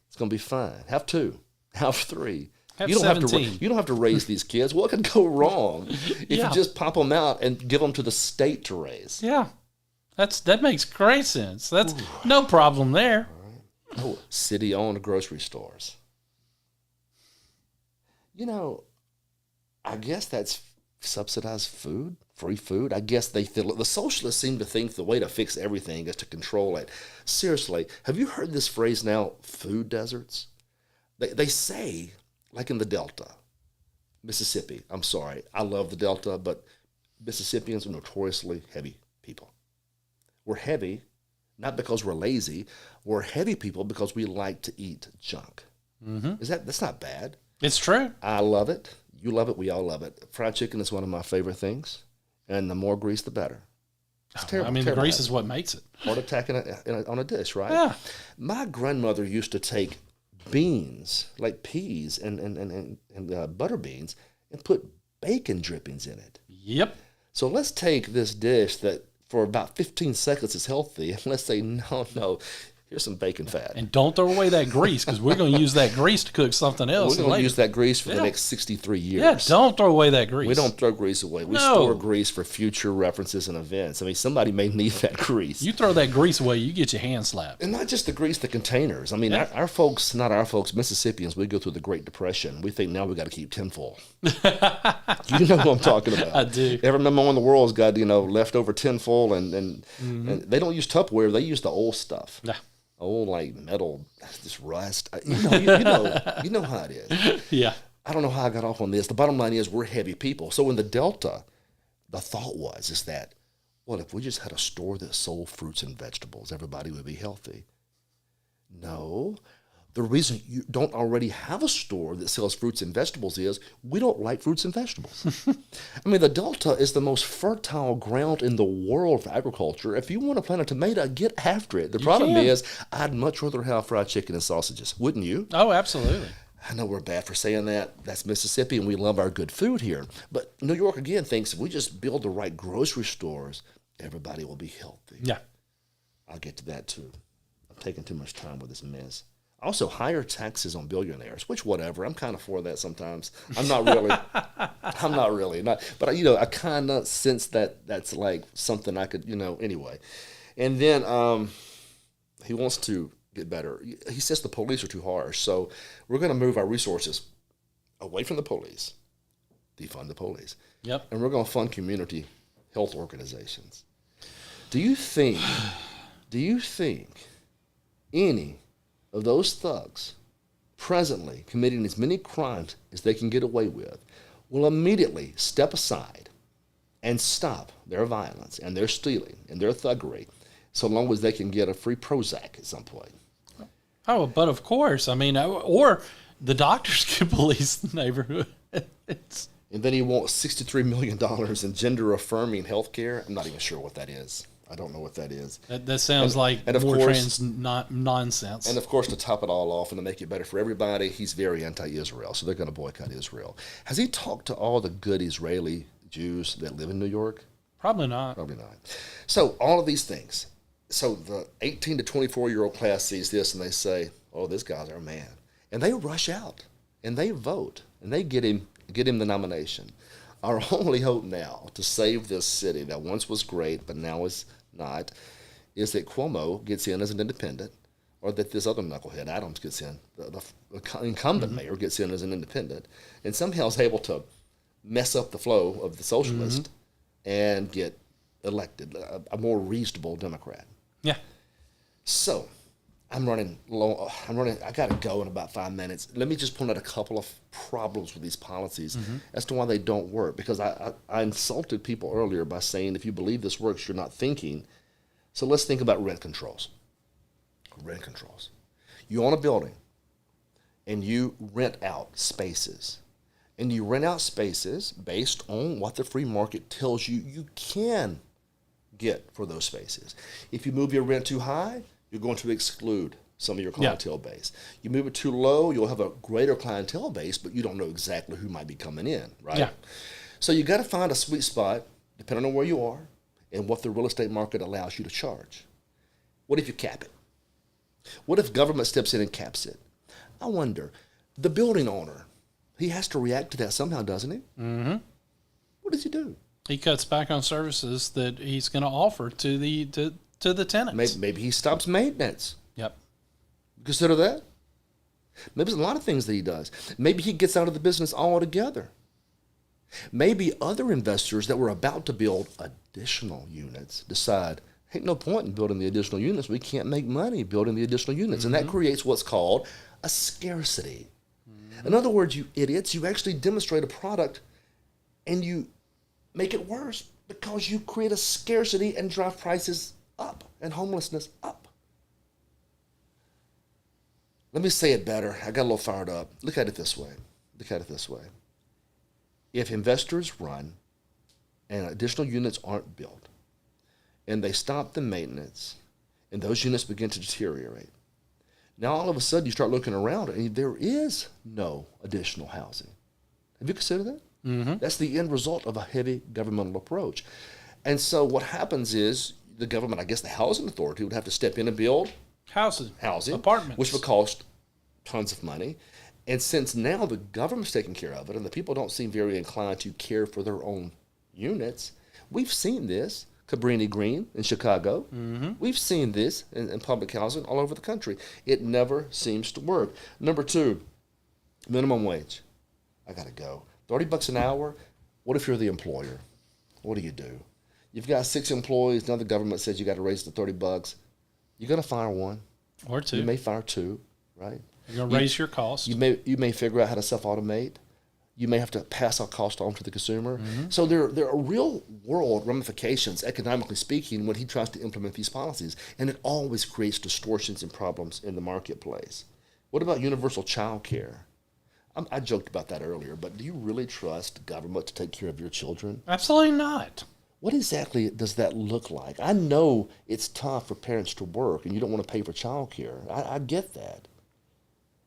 It's going to be fine. Have 2. Have 3. Have you don't 17. You don't have to raise these kids. What could go wrong if you just pop them out and give them to the state to raise? Yeah. That makes great sense. That's no problem there. Oh, city-owned grocery stores. You know, I guess that's subsidized food, free food. I guess they feel it. The socialists seem to think the way to fix everything is to control it. Seriously, have you heard this phrase now, food deserts? They say, like in the Delta, Mississippi. I'm sorry, I love the Delta, but Mississippians are notoriously heavy people. We're heavy not because we're lazy. We're heavy people because we like to eat junk. That's not bad. It's true. I love it. You love it. We all love it. Fried chicken is one of my favorite things. And the more grease, the better. It's terrible. I mean, terrible the grease habit. is what makes it. Heart attack on a dish, right? Yeah. My grandmother used to take beans, like peas and butter beans, and put bacon drippings in it. Yep. So let's take this dish that for about 15 seconds is healthy, and let's say, no, here's some bacon fat. And don't throw away that grease because we're going to use that grease to cook something else We're going to later. use that grease for the Yeah. next 63 years. Yeah, don't throw away that grease. We don't throw grease away. We No. store grease for future references and events. I mean, somebody may need that grease. You throw that grease away, you get your hand slapped. And not just the grease, the containers. I mean, our folks, not our folks, Mississippians, we go through the Great Depression. We think now we got to keep tinfoil. You know what I'm talking about. I do. Every member in the world's got, leftover tinfoil, and they don't use Tupperware. They use the old stuff. Yeah. Old, like, metal, just rust. You know how it is. Yeah. I don't know how I got off on this. The bottom line is we're heavy people. So in the Delta, the thought is that, well, if we just had a store that sold fruits and vegetables, everybody would be healthy. No. The reason you don't already have a store that sells fruits and vegetables is we don't like fruits and vegetables. I mean, the Delta is the most fertile ground in the world for agriculture. If you want to plant a tomato, get after it. The problem can. is I'd much rather have fried chicken and sausages. Wouldn't you? Oh, absolutely. I know we're bad for saying that. That's Mississippi, and we love our good food here. But New York, again, thinks if we just build the right grocery stores, everybody will be healthy. Yeah. I'll get to that, too. I'm taking too much time with this mess. Also, higher taxes on billionaires, which whatever. I'm kind of for that sometimes. I'm not really. But, I kind of sense that that's like something I could, anyway. And then he wants to get better. He says the police are too harsh. So we're going to move our resources away from the police, defund the police. Yep. And we're going to fund community health organizations. Do you think any of those thugs presently committing as many crimes as they can get away with will immediately step aside and stop their violence and their stealing and their thuggery so long as they can get a free Prozac at some point? Oh, but of course. I mean, or the doctors could police the neighborhood. And then he wants $63 million in gender-affirming health care. I'm not even sure what that is. I don't know what that is. That sounds like and of more course- nonsense. And of course, to top it all off and to make it better for everybody, he's very anti-Israel, so they're going to boycott Israel. Has he talked to all the good Israeli Jews that live in New York? Probably not. Probably not. So all of these things. So the 18 to 24-year-old class sees this and they say, oh, this guy's our man. And they rush out and they vote and they get him the nomination. Our only hope now to save this city that once was great but now is not is that Cuomo gets in as an independent, or that this other knucklehead, Adams, gets in, the incumbent mayor gets in as an independent, and somehow is able to mess up the flow of the socialist and get elected, a more reasonable Democrat. Yeah. So, I'm running low. I got to go in about 5 minutes. Let me just point out a couple of problems with these policies as to why they don't work. Because I insulted people earlier by saying if you believe this works, you're not thinking. So let's think about rent controls. Rent controls. You own a building, and you rent out spaces. And you rent out spaces based on what the free market tells you you can get for those spaces. If you move your rent too high, you're going to exclude some of your clientele base. You move it too low, you'll have a greater clientele base, but you don't know exactly who might be coming in, right? Yeah. So you got to find a sweet spot, depending on where you are and what the real estate market allows you to charge. What if you cap it? What if government steps in and caps it? I wonder, the building owner, he has to react to that somehow, doesn't he? Mm-hmm. What does he do? He cuts back on services that he's going to offer to the tenants. Maybe he stops maintenance. Yep. Consider that. Maybe there's a lot of things that he does. Maybe he gets out of the business altogether. Maybe other investors that were about to build additional units decide, ain't no point in building the additional units. We can't make money building the additional units. And that creates what's called a scarcity. In other words, you idiots, you actually demonstrate a product and you make it worse because you create a scarcity and drive prices up and homelessness up. Let me say it better. I got a little fired up. Look at it this way. If investors run and additional units aren't built, and they stop the maintenance, and those units begin to deteriorate. Now, all of a sudden, you start looking around, and there is no additional housing. Have you considered that? Mm-hmm. That's the end result of a heavy governmental approach. And so what happens is the government, I guess the housing authority, would have to step in and build housing, apartments, which would cost tons of money. And since now the government's taking care of it, and the people don't seem very inclined to care for their own units, we've seen this. Cabrini Green in Chicago. Mm-hmm. We've seen this in public housing all over the country. It never seems to work. Number 2, minimum wage. I got to go. $30 an hour. What if you're the employer? What do? You've got 6 employees. Now the government says you got to raise the $30. You're going to fire 1. Or 2. You may fire 2, right? You're going to raise your cost. You may figure out how to self-automate. You may have to pass our cost on to the consumer. Mm-hmm. So there are real-world ramifications, economically speaking, when he tries to implement these policies. And it always creates distortions and problems in the marketplace. What about universal child care? I joked about that earlier, but do you really trust government to take care of your children? Absolutely not. What exactly does that look like? I know it's tough for parents to work, and you don't want to pay for child care. I get that.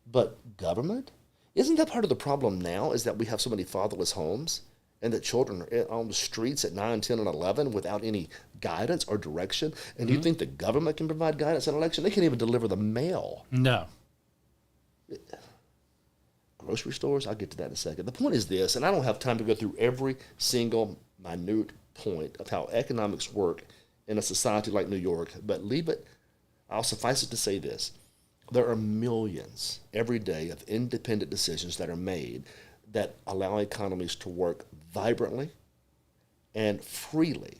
But government? Isn't that part of the problem now, is that we have so many fatherless homes and that children are on the streets at 9, 10, and 11 without any guidance or direction? And you think the government can provide guidance and direction? They can't even deliver the mail. No. Grocery stores? I'll get to that in a second. The point is this, and I don't have time to go through every single minute point of how economics work in a society like New York, but leave it, I'll suffice it to say this. There are millions every day of independent decisions that are made that allow economies to work vibrantly and freely.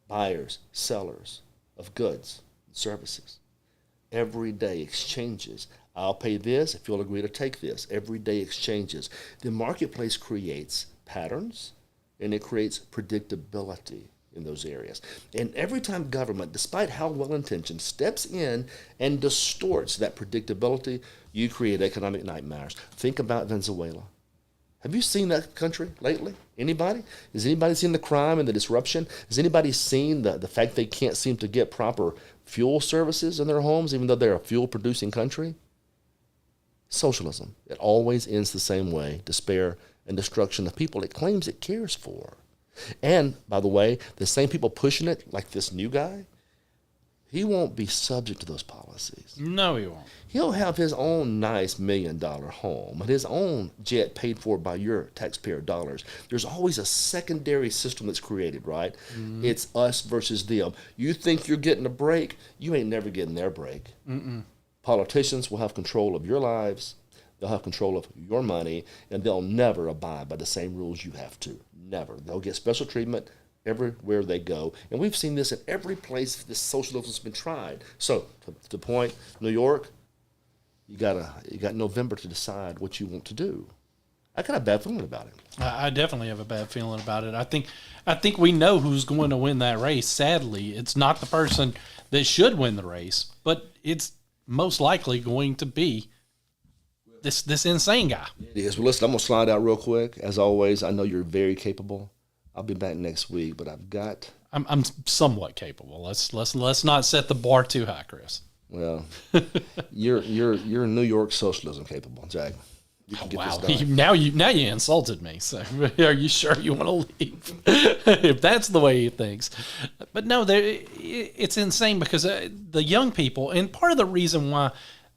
Buyers, sellers of goods and services. Everyday exchanges. I'll pay this if you'll agree to take this. Everyday exchanges. The marketplace creates patterns and it creates predictability in those areas. And every time government, despite how well-intentioned, steps in and distorts that predictability, you create economic nightmares. Think about Venezuela. Have you seen that country lately? Anybody? Has anybody seen the crime and the disruption? Has anybody seen the fact they can't seem to get proper fuel services in their homes, even though they're a fuel-producing country? Socialism. It always ends the same way, despair and destruction of people it claims it cares for. And, by the way, the same people pushing it, like this new guy, he won't be subject to those policies. No, he won't. He'll have his own nice $1 million home, his own jet paid for by your taxpayer dollars. There's always a secondary system that's created, right? Mm-hmm. It's us versus them. You think you're getting a break, you ain't never getting their break. Mm-mm. Politicians will have control of your lives, they'll have control of your money, and they'll never abide by the same rules you have to. Never. They'll get special treatment everywhere they go. And we've seen this in every place this socialism's been tried. So, to the point, New York, you got November to decide what you want to do. I got a bad feeling about it. I definitely have a bad feeling about it. I think we know who's going to win that race. Sadly, it's not the person that should win the race, but it's most likely going to be this insane guy. It is. Well, listen, I'm going to slide out real quick. As always, I know you're very capable. I'll be back next week, but I'm somewhat capable. Let's not set the bar too high, Chris. Well, you're New York socialism capable, Jack. You can get this done. Now you insulted me. So are you sure you want to leave? If that's the way he thinks. But no, it's insane because the young people, and part of the reason why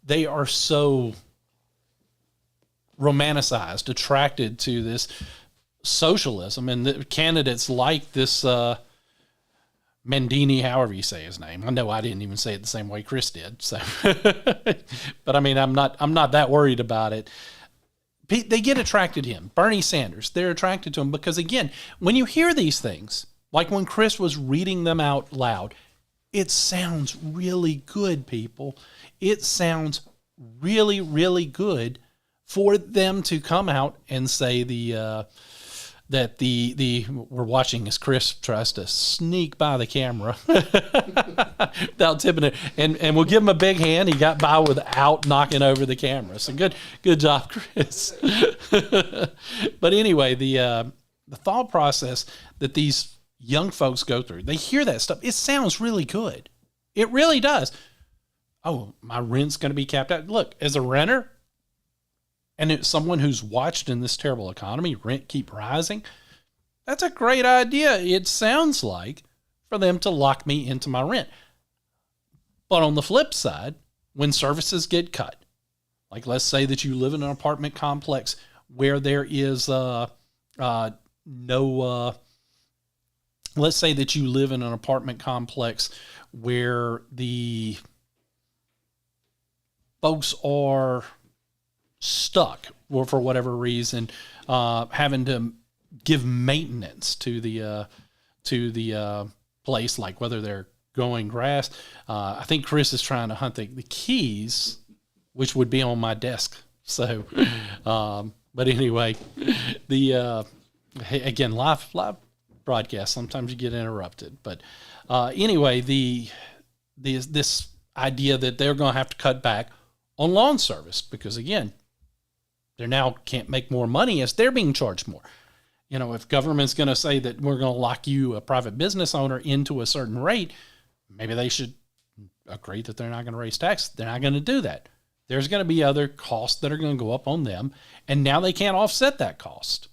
they are so romanticized, attracted to this socialism, and the candidates like this Mandini, however you say his name. I know I didn't even say it the same way Chris did. So, but I mean, I'm not that worried about it. They get attracted to him. Bernie Sanders, they're attracted to him because, again, when you hear these things, like when Chris was reading them out loud, it sounds really good, people. It sounds really, really good for them to come out and say that we're watching as Chris tries to sneak by the camera without tipping it, and we'll give him a big hand. He got by without knocking over the camera. So good job, Chris. But anyway, the thought process that these young folks go through. They hear that stuff. It sounds really good. It really does. Oh, my rent's going to be capped out. Look, as a renter, and it's someone who's watched in this terrible economy, rent keep rising, that's a great idea, it sounds like, for them to lock me into my rent. But on the flip side, when services get cut, like let's say that you live in an apartment complex where there is let's say that you live in an apartment complex where the folks are stuck or for whatever reason, having to give maintenance to the place, like whether they're growing grass. I think Chris is trying to hunt the keys, which would be on my desk. So, but anyway, again, live broadcast. Sometimes you get interrupted, but anyway, this idea that they're going to have to cut back on lawn service because again, they now can't make more money as they're being charged more. You know, if government's going to say that we're going to lock you, a private business owner, into a certain rate, maybe they should agree that they're not going to raise taxes. They're not going to do that. There's going to be other costs that are going to go up on them, and now they can't offset that cost.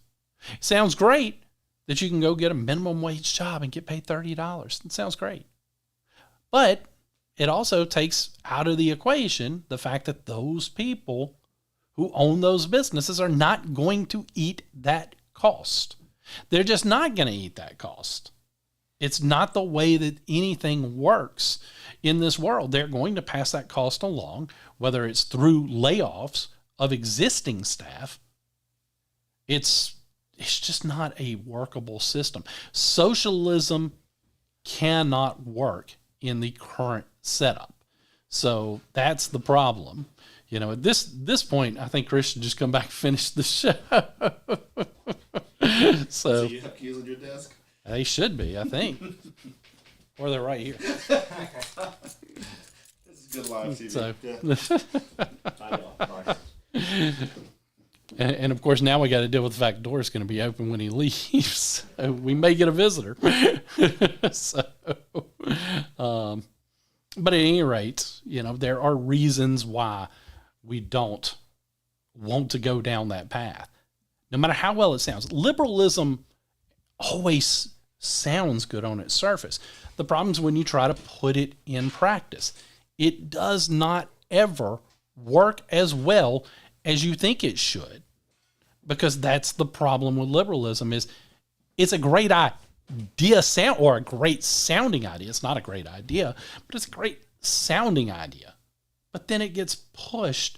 It sounds great that you can go get a minimum wage job and get paid $30. It sounds great. But it also takes out of the equation the fact that those people who own those businesses are not going to eat that cost. They're just not going to eat that cost. It's not the way that anything works in this world. They're going to pass that cost along, whether it's through layoffs of existing staff. It's just not a workable system. Socialism cannot work in the current setup. So that's the problem. You know, at this point, I think Chris should just come back and finish the show. So you have keys on your desk? They should be, I think. Or they're right here. This is good live TV. So, Yeah. and of course, now we got to deal with the fact the door is going to be open when he leaves. So we may get a visitor. So, but at any rate, you know, there are reasons why we don't want to go down that path. No matter how well it sounds. Liberalism always sounds good on its surface. The problem is when you try to put it in practice. It does not ever work as well as you think it should. Because that's the problem with liberalism is it's a great idea or a great sounding idea. It's not a great idea, but it's a great sounding idea. But then it gets pushed,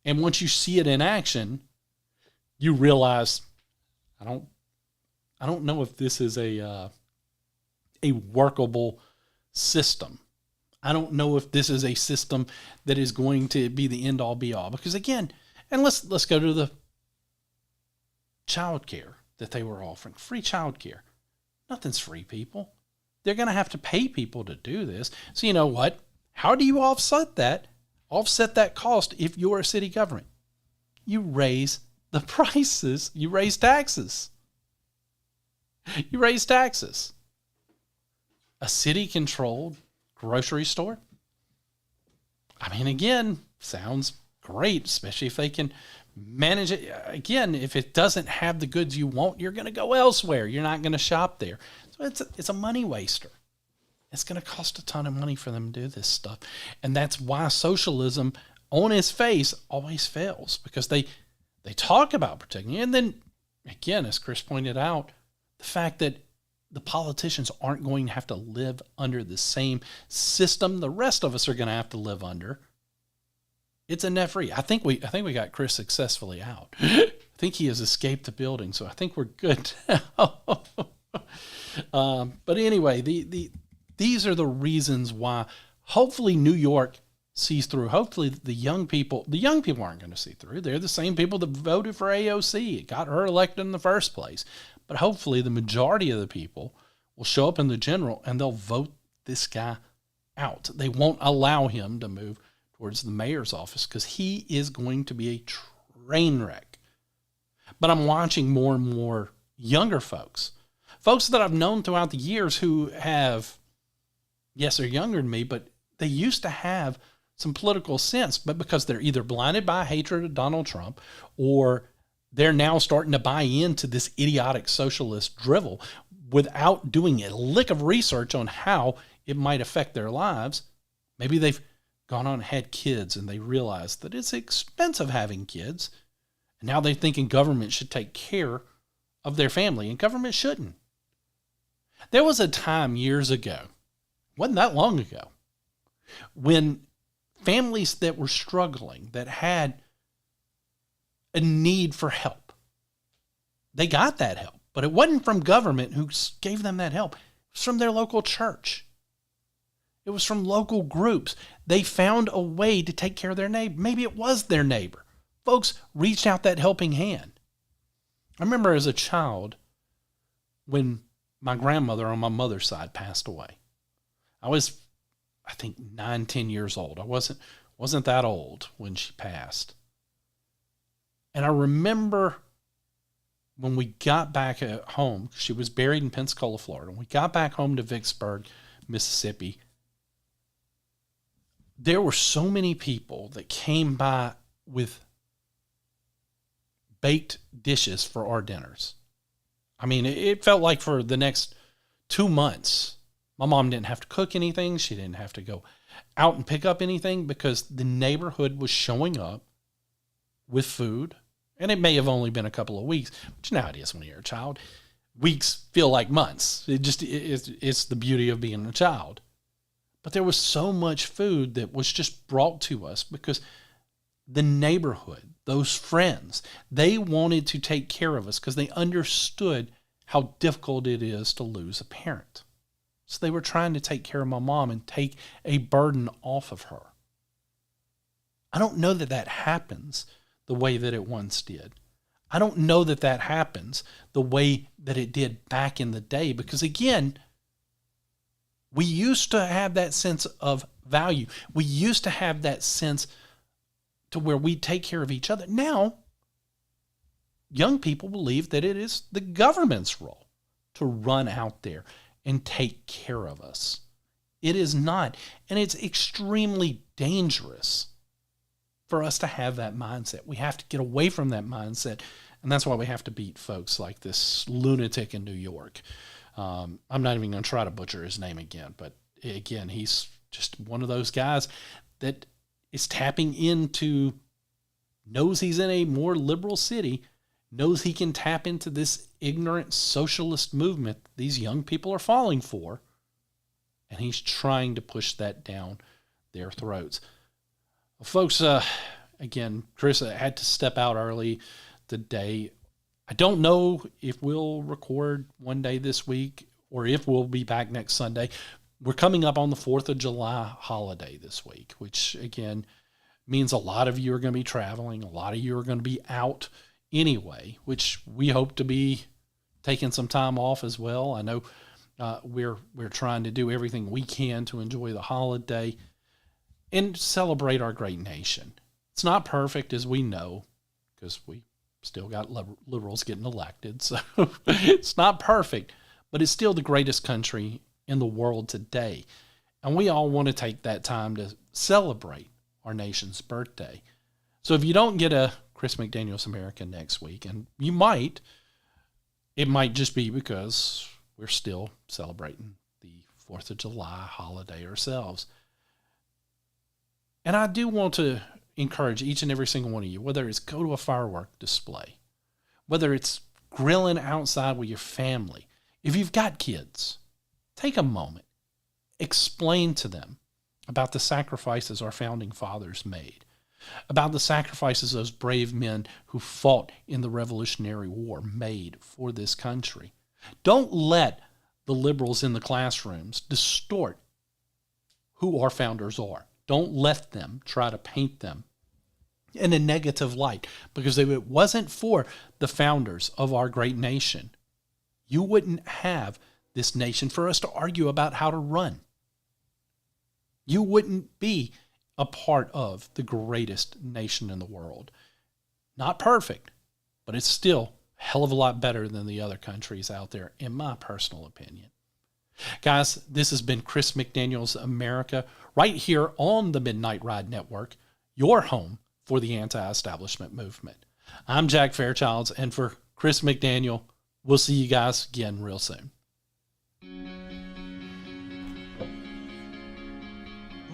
and once you see it in action, you realize, I don't know if this is a workable system. I don't know if this is a system that is going to be the end all be all. Because again, and let's go to the child care that they were offering. Free child care. Nothing's free, people. They're going to have to pay people to do this. So you know what? How do you offset that? Offset that cost if you're a city government. You raise the prices. You raise taxes. You raise taxes. A city-controlled grocery store? I mean, again, sounds great, especially if they can manage it. Again, if it doesn't have the goods you want, you're going to go elsewhere. You're not going to shop there. So it's a money waster. It's going to cost a ton of money for them to do this stuff. And that's why socialism on its face always fails, because they talk about protecting you. And then, again, as Chris pointed out, the fact that the politicians aren't going to have to live under the same system the rest of us are going to have to live under. It's a net free. I think we got Chris successfully out. I think he has escaped the building, so I think we're good now. But anyway, these are the reasons why hopefully New York sees through. Hopefully the young people aren't going to see through. They're the same people that voted for AOC. It got her elected in the first place. But hopefully the majority of the people will show up in the general and they'll vote this guy out. They won't allow him to move towards the mayor's office because he is going to be a train wreck. But I'm watching more and more younger folks Folks that I've known throughout the years who have, yes, they're younger than me, but they used to have some political sense, but because they're either blinded by hatred of Donald Trump or they're now starting to buy into this idiotic socialist drivel without doing a lick of research on how it might affect their lives. Maybe they've gone on and had kids and they realize that it's expensive having kids. And now they're thinking government should take care of their family, and government shouldn't. There was a time years ago, wasn't that long ago, when families that were struggling, that had a need for help, they got that help. But it wasn't from government who gave them that help. It was from their local church. It was from local groups. They found a way to take care of their neighbor. Maybe it was their neighbor. Folks reached out that helping hand. I remember as a child when my grandmother on my mother's side passed away. I was, I think, 9, 10 years old. I wasn't that old when she passed. And I remember when we got back at home, she was buried in Pensacola, Florida. When we got back home to Vicksburg, Mississippi, there were so many people that came by with baked dishes for our dinners. I mean, it felt like for the next 2 months, my mom didn't have to cook anything. She didn't have to go out and pick up anything because the neighborhood was showing up with food. And it may have only been a couple of weeks, but you know how it is when you're a child. Weeks feel like months. It's the beauty of being a child. But there was so much food that was just brought to us because the neighborhood, those friends, they wanted to take care of us because they understood how difficult it is to lose a parent. So they were trying to take care of my mom and take a burden off of her. I don't know that that happens the way that it once did. I don't know that that happens the way that it did back in the day because, again, we used to have that sense of value. We used to have that sense to where we take care of each other. Now, young people believe that it is the government's role to run out there and take care of us. It is not. And it's extremely dangerous for us to have that mindset. We have to get away from that mindset. And that's why we have to beat folks like this lunatic in New York. I'm not even going to try to butcher his name again. But again, he's just one of those guys that is tapping into, knows he's in a more liberal city, knows he can tap into this ignorant socialist movement these young people are falling for. And he's trying to push that down their throats. Well, folks, again, Chris had to step out early today. I don't know if we'll record one day this week or if we'll be back next Sunday. We're coming up on the 4th of July holiday this week, which, again, means a lot of you are going to be traveling. A lot of you are going to be out anyway, which we hope to be taking some time off as well. I know we're trying to do everything we can to enjoy the holiday and celebrate our great nation. It's not perfect, as we know, because we still got liberals getting elected. So it's not perfect, but it's still the greatest country in the world today. And we all want to take that time to celebrate our nation's birthday. So if you don't get a Chris McDaniel's America next week, and you might, it might just be because we're still celebrating the 4th of July holiday ourselves. And I do want to encourage each and every single one of you, whether it's go to a firework display, whether it's grilling outside with your family. If you've got kids, take a moment, explain to them about the sacrifices our founding fathers made, about the sacrifices those brave men who fought in the Revolutionary War made for this country. Don't let the liberals in the classrooms distort who our founders are. Don't let them try to paint them in a negative light, because if it wasn't for the founders of our great nation, you wouldn't have this nation for us to argue about how to run. You wouldn't be a part of the greatest nation in the world. Not perfect, but it's still a hell of a lot better than the other countries out there, in my personal opinion. Guys, this has been Chris McDaniel's America, right here on the Midnight Ride Network, your home for the anti-establishment movement. I'm Jack Fairchilds, and for Chris McDaniel, we'll see you guys again real soon.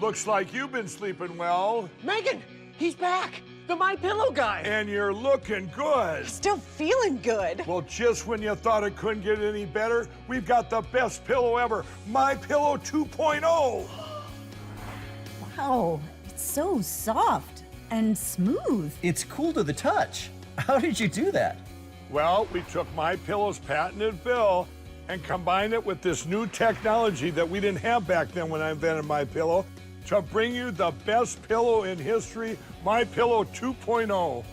Looks like you've been sleeping well, Megan, he's back. The My Pillow guy. and you're looking good. Still feeling good. Well, just when you thought it couldn't get any better, we've got the best pillow ever, My Pillow 2.0. Wow, it's so soft and smooth. It's cool to the touch. How did you do that? Well, we took My Pillow's patented fill and combined it with this new technology that we didn't have back then when I invented My Pillow to bring you the best pillow in history, My Pillow 2.0.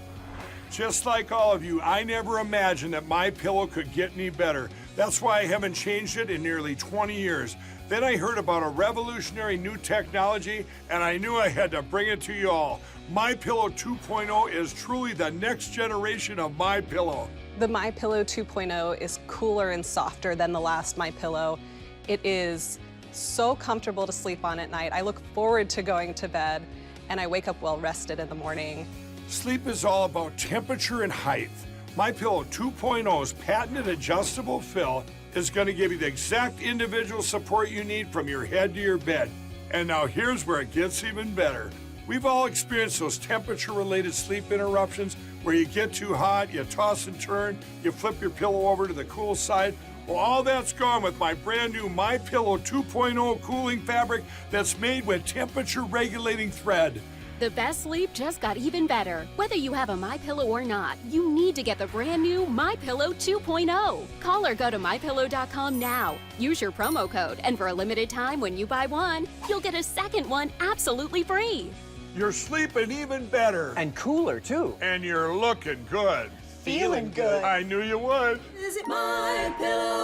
Just like all of you, I never imagined that My Pillow could get any better. That's why I haven't changed it in nearly 20 years. Then I heard about a revolutionary new technology, and I knew I had to bring it to you all. My Pillow 2.0 is truly the next generation of My Pillow. The My Pillow 2.0 is cooler and softer than the last My Pillow. It is so comfortable to sleep on at night. I look forward to going to bed, and I wake up well rested in the morning. Sleep is all about temperature and height. My Pillow 2.0's patented adjustable fill is going to give you the exact individual support you need from your head to your bed. And now here's where it gets even better. We've all experienced those temperature-related sleep interruptions where you get too hot, you toss and turn, you flip your pillow over to the cool side. Well, all that's gone with my brand new My Pillow 2.0 cooling fabric that's made with temperature-regulating thread. The best sleep just got even better. Whether you have a MyPillow or not, you need to get the brand new MyPillow 2.0. Call or go to MyPillow.com now. Use your promo code, and for a limited time when you buy one, you'll get a second one absolutely free. You're sleeping even better. And cooler, too. And you're looking good. Feeling good. I knew you would. Visit My Pillow.